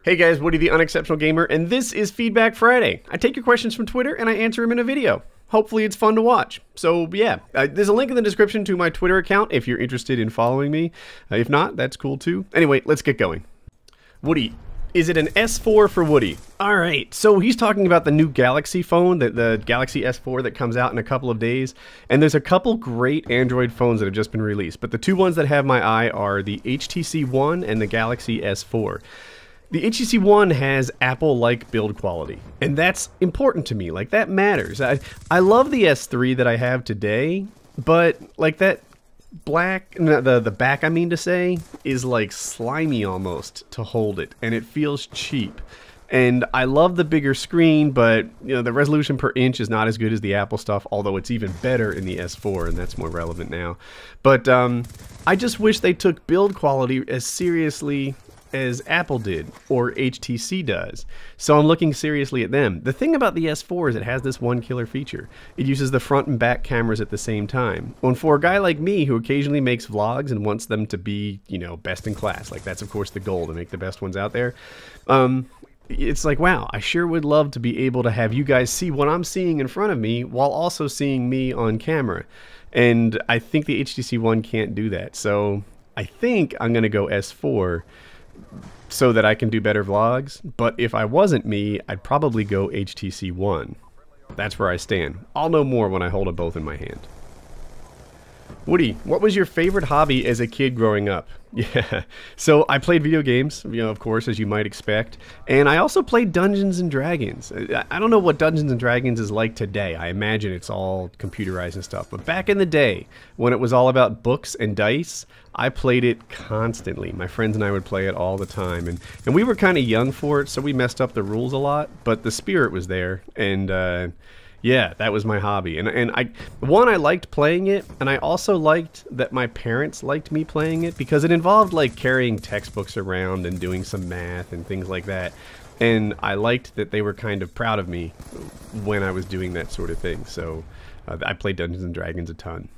Hey guys, Woody the Unexceptional Gamer, and this is Feedback Friday. I take your questions from Twitter and I answer them in a video. Hopefully it's fun to watch. So yeah, there's a link in the description to my Twitter account if you're interested in following me. If not, that's cool too. Anyway, let's get going. Woody, is it an S4 for Woody? Alright, so he's talking about the new Galaxy phone, the Galaxy S4 that comes out in a couple of days. And there's a couple great Android phones that have just been released. But the two ones that have my eye are the HTC One and the Galaxy S4. The HTC One has Apple-like build quality, and that's important to me. Like, that matters. I love the S3 that I have today, but like that black, the back I mean to say, is like slimy almost to hold it, and it feels cheap. And I love the bigger screen, but you know, the resolution per inch is not as good as the Apple stuff, although it's even better in the S4, and that's more relevant now. But I just wish they took build quality as seriously as Apple did, or HTC does. So I'm looking seriously at them. The thing about the S4 is it has this one killer feature. It uses the front and back cameras at the same time. And for a guy like me who occasionally makes vlogs and wants them to be, you know, best in class, like that's of course the goal, to make the best ones out there, it's like, wow, I sure would love to be able to have you guys see what I'm seeing in front of me while also seeing me on camera. And I think the HTC One can't do that. So I think I'm gonna go S4 so that I can do better vlogs, but if I wasn't me, I'd probably go HTC One. That's where I stand. I'll know more when I hold them both in my hand. Woody, what was your favorite hobby as a kid growing up? Yeah, so I played video games, you know, of course, as you might expect, and I also played Dungeons and Dragons. I don't know what Dungeons and Dragons is like today. I imagine it's all computerized and stuff, but back in the day, when it was all about books and dice, I played it constantly. My friends and I would play it all the time, and we were kind of young for it, so we messed up the rules a lot, but the spirit was there, and yeah, that was my hobby. And I liked playing it, and I also liked that my parents liked me playing it, because it involved like carrying textbooks around and doing some math and things like that. And I liked that they were kind of proud of me when I was doing that sort of thing. So I played Dungeons and Dragons a ton.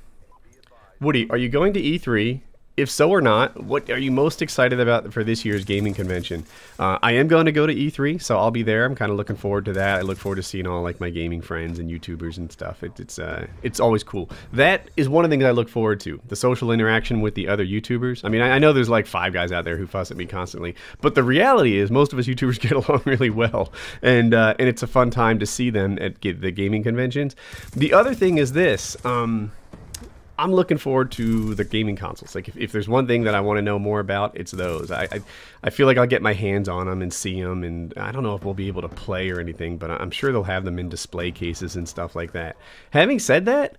Woody, are you going to E3? If so or not, what are you most excited about for this year's gaming convention? I am going to go to E3, so I'll be there. I'm kind of looking forward to that. I look forward to seeing all like my gaming friends and YouTubers and stuff. It's always cool. That is one of the things I look forward to, the social interaction with the other YouTubers. I mean, I know there's like 5 guys out there who fuss at me constantly, but the reality is most of us YouTubers get along really well, and it's a fun time to see them at the gaming conventions. The other thing is this. I'm looking forward to the gaming consoles. Like, if there's one thing that I want to know more about, it's those. I feel like I'll get my hands on them and see them, and I don't know if we'll be able to play or anything, but I'm sure they'll have them in display cases and stuff like that. Having said that,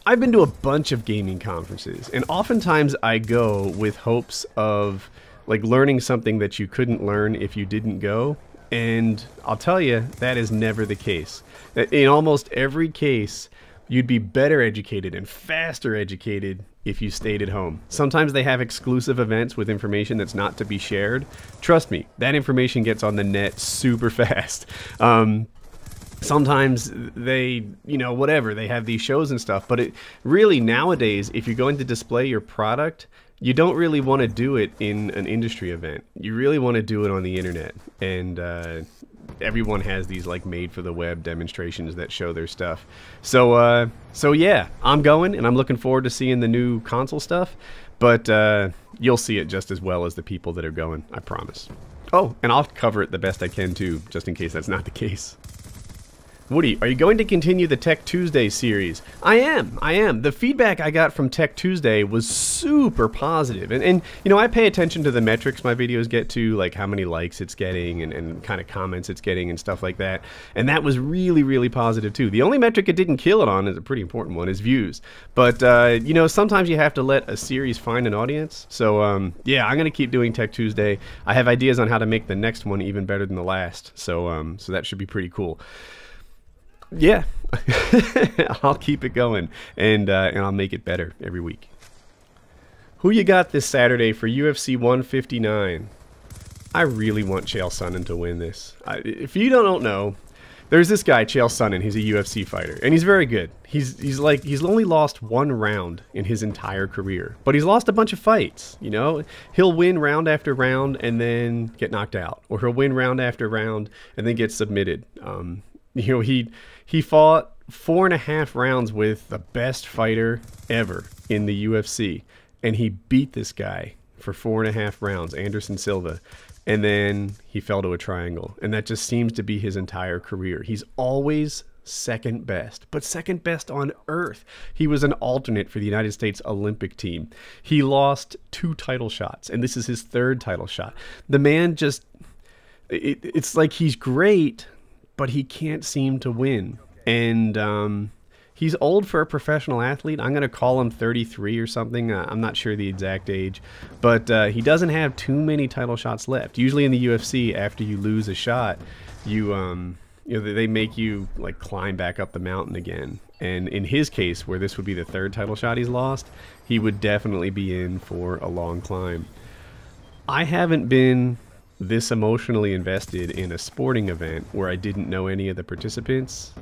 I've been to a bunch of gaming conferences, and oftentimes I go with hopes of like learning something that you couldn't learn if you didn't go, and I'll tell you, that is never the case. In almost every case, you'd be better educated and faster educated if you stayed at home. Sometimes they have exclusive events with information that's not to be shared. Trust me, that information gets on the net super fast. Sometimes they, you know, whatever, they have these shows and stuff, but it really nowadays, if you're going to display your product, you don't really want to do it in an industry event. You really want to do it on the internet, and everyone has these like made for the web demonstrations that show their stuff. So yeah, I'm going, and I'm looking forward to seeing the new console stuff, but you'll see it just as well as the people that are going, I promise. Oh, and I'll cover it the best I can too, just in case that's not the case. Woody, are you going to continue the Tech Tuesday series? I am. The feedback I got from Tech Tuesday was super positive. And you know, I pay attention to the metrics my videos get to, like how many likes it's getting and kind of comments it's getting and stuff like that. And that was really, really positive too. The only metric it didn't kill it on, is a pretty important one, is views. But, you know, sometimes you have to let a series find an audience. So, yeah, I'm going to keep doing Tech Tuesday. I have ideas on how to make the next one even better than the last. So, so that should be pretty cool. Yeah, I'll keep it going, and I'll make it better every week. Who you got this Saturday for UFC 159? I really want Chael Sonnen to win this. If you don't know, There's this guy, Chael Sonnen. He's a UFC fighter, and he's very good. He's only lost one round in his entire career, but he's lost a bunch of fights. You know, he'll win round after round and then get knocked out, or he'll win round after round and then get submitted. You know, he fought 4.5 rounds with the best fighter ever in the UFC, and he beat this guy for 4.5 rounds, Anderson Silva. And then he fell to a triangle. And that just seems to be his entire career. He's always second best, but second best on earth. He was an alternate for the United States Olympic team. He lost 2 title shots, and this is his 3rd title shot. The man just, it's like he's great, but he can't seem to win. And he's old for a professional athlete. I'm going to call him 33 or something. I'm not sure the exact age. But he doesn't have too many title shots left. Usually in the UFC, after you lose a shot, you know, they make you like climb back up the mountain again. And in his case, where this would be the 3rd title shot he's lost, he would definitely be in for a long climb. I haven't been this emotionally invested in a sporting event where I didn't know any of the participants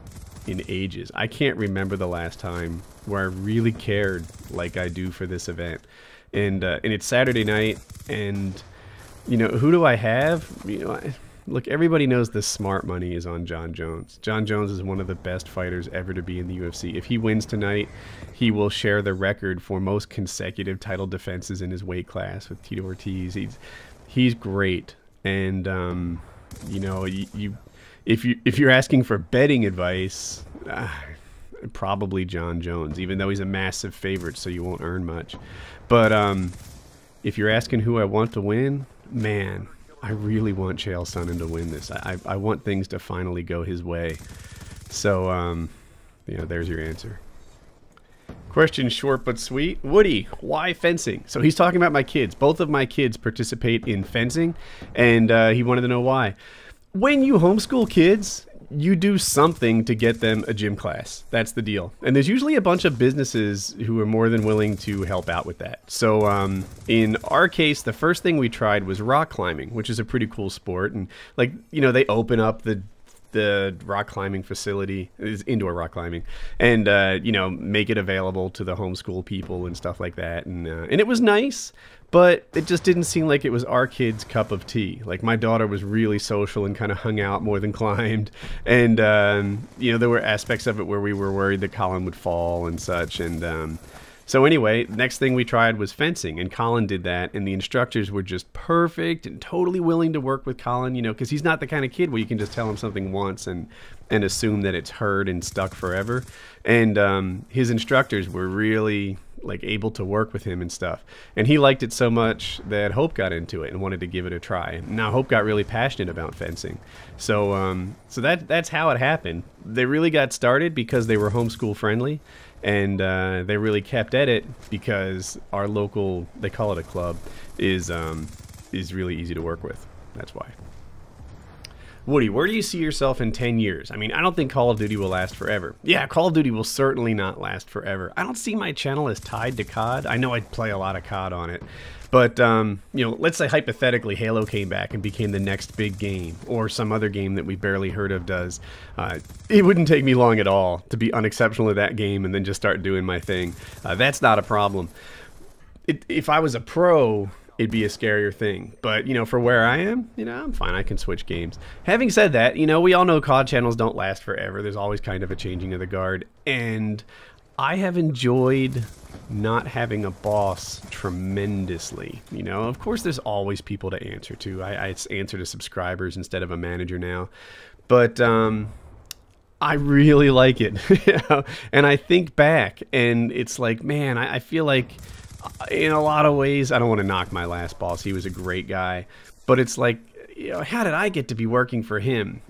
in ages. I can't remember the last time where I really cared like I do for this event. And it's Saturday night, and you know, who do I have? You know, look, everybody knows the smart money is on Jon Jones. Jon Jones is one of the best fighters ever to be in the UFC. If he wins tonight, he will share the record for most consecutive title defenses in his weight class with Tito Ortiz. He's great, and you know, if you're asking for betting advice, probably Jon Jones, even though he's a massive favorite, so you won't earn much. But if you're asking who I want to win, man, I really want Chael Sonnen to win this. I want things to finally go his way. So, you know, there's your answer. Question short but sweet. Woody, why fencing? So he's talking about my kids. Both of my kids participate in fencing, and he wanted to know why. When you homeschool kids, you do something to get them a gym class. That's the deal. And there's usually a bunch of businesses who are more than willing to help out with that. So in our case, the first thing we tried was rock climbing, which is a pretty cool sport. And like, you know, they open up the rock climbing facility, is indoor rock climbing, and you know, make it available to the homeschool people and stuff like that. And it was nice, but it just didn't seem like it was our kids' cup of tea. Like, my daughter was really social and kind of hung out more than climbed. And, you know, there were aspects of it where we were worried that Colin would fall and such. And so anyway, next thing we tried was fencing, and Colin did that. And the instructors were just perfect and totally willing to work with Colin, you know, because he's not the kind of kid where you can just tell him something once and assume that it's heard and stuck forever. And his instructors were really like able to work with him and stuff, and he liked it so much that Hope got into it and wanted to give it a try. Now Hope got really passionate about fencing, so that's how it happened. They really got started because they were homeschool friendly, and they really kept at it because our local, they call it a club, is really easy to work with. That's why. Woody, where do you see yourself in 10 years? I mean, I don't think Call of Duty will last forever. Yeah, Call of Duty will certainly not last forever. I don't see my channel as tied to COD. I know I'd play a lot of COD on it. But, you know, let's say hypothetically Halo came back and became the next big game, or some other game that we barely heard of does. It wouldn't take me long at all to be unexceptional at that game and then just start doing my thing. That's not a problem. If I was a pro, it'd be a scarier thing. But, you know, for where I am, you know, I'm fine. I can switch games. Having said that, you know, we all know COD channels don't last forever. There's always kind of a changing of the guard. And I have enjoyed not having a boss tremendously. You know, of course, there's always people to answer to. I answer to subscribers instead of a manager now. But I really like it. You know? And I think back, and it's like, man, I feel like in a lot of ways, I don't want to knock my last boss. He was a great guy. But it's like, you know, how did I get to be working for him?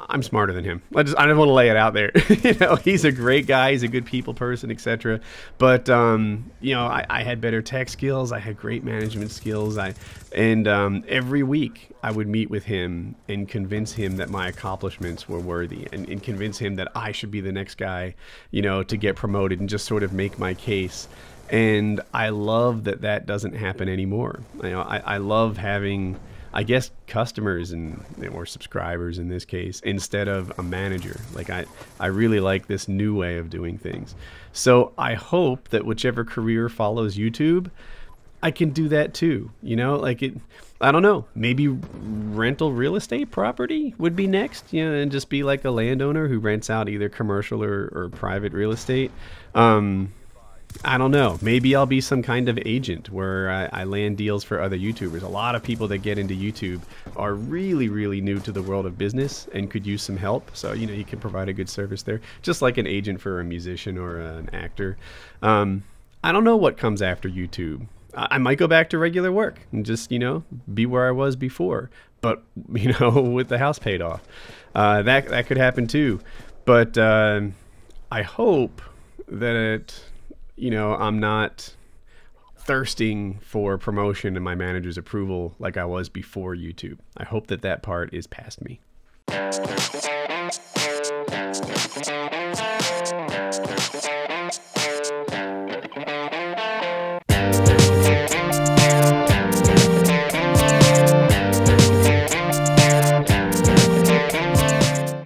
I'm smarter than him. I don't want to lay it out there. You know, he's a great guy. He's a good people person, etc. But, you know, I had better tech skills. I had great management skills. And every week I would meet with him and convince him that my accomplishments were worthy, and convince him that I should be the next guy, you know, to get promoted, and just sort of make my case. And I love that that doesn't happen anymore. You know, I love having I guess, customers and or subscribers in this case, instead of a manager. Like I really like this new way of doing things. So I hope that whichever career follows YouTube, I can do that too. You know, like I don't know, maybe rental real estate property would be next, you know, and just be like a landowner who rents out either commercial or private real estate. I don't know. Maybe I'll be some kind of agent where I land deals for other YouTubers. A lot of people that get into YouTube are really, really new to the world of business and could use some help. So, you know, you can provide a good service there, just like an agent for a musician or an actor. I don't know what comes after YouTube. I might go back to regular work and just, you know, be where I was before, but, you know, with the house paid off. That could happen too. But I hope that, you know, I'm not thirsting for promotion and my manager's approval like I was before YouTube. I hope that part is past me.